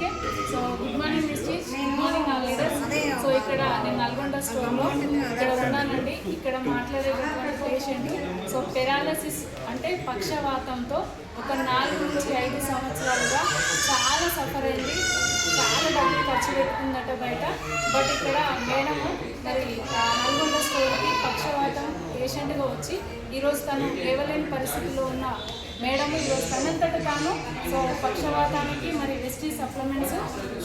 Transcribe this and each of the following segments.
Okay. So good morning mysteries, good morning all leaders. So ఇక్కడ నేను నల్గొండ స్టోర్లో ఇక్కడ ఉన్నానండి. ఇక్కడ మాట్లాడేటటువంటి పేషెంట్ సో పెరాలసిస్ అంటే పక్షవాతంతో ఒక 4 నుంచి 5 సంవత్సరాలుగా చాలా సఫర్ అయింది. చాలా డబ్బులు ఖర్చు పెట్టుకుందట బయట. బట్ ఇక్కడ మేడము మరి నల్గొండ స్టోర్కి పక్షవాతం పేషెంట్గా వచ్చి ఈరోజు తను లేవలేని పరిస్థితిలో ఉన్న మేడము ఈరోజు తనంతట తాను సో పక్షవాతానికి మరి వెస్టీ సప్లిమెంట్స్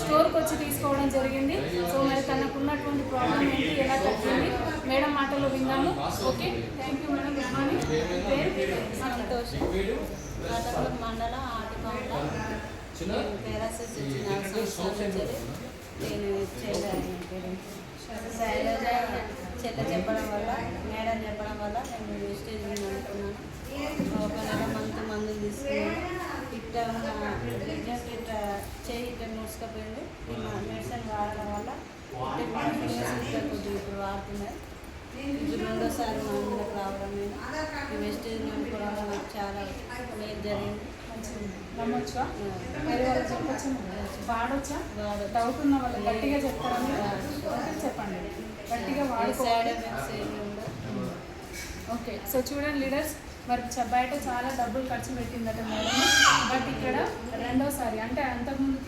స్టోర్కి వచ్చి తీసుకోవడం జరిగింది. సో మరి తనకున్నటువంటి ప్రాబ్లం ఏంటి, ఎలా తగ్గింది మేడం మాటలో విందాము. Okay, thank you madam. Good morning. పేరు సంతోషం. గతంలో మండల ఆటికొండ పేరాసిస్ ఇచ్చిన సంవత్సరాలు నేను శైలజ చెల్ల చెప్పడం వల్ల మేడం చెప్పడం వల్ల నేను వేస్టేజ్ అనుకున్నాను. ఒక నెల మందులు తీసుకున్నాను. ఇట్లా ఇట్లా చేయి ఇట్లా మూసుకపోయింది. ఈ మెడిసిన్ వాడడం వల్ల కొద్దిగా ఇప్పుడు వాడుతున్నాయి. ఇది రెండోసారి మా అందరికి రావడం నేను ఈ వేస్టేజ్ అనుకోవడం వల్ల నాకు చాలా మేలు జరిగింది. నమ్మొచ్చా? మరి వాళ్ళు చెప్పచ్చు, వాడొచ్చా? డౌట్ ఉన్న వాళ్ళు గట్టిగా చెప్తారా? చెప్పండి, గట్టిగా వాడుకోవాలి. ఓకే, సో చూడండి లీడర్స్, మరి బయట చాలా డబ్బులు ఖర్చు పెట్టిందట మేడం. బట్ ఇక్కడ రెండోసారి అంటే అంతకుముందు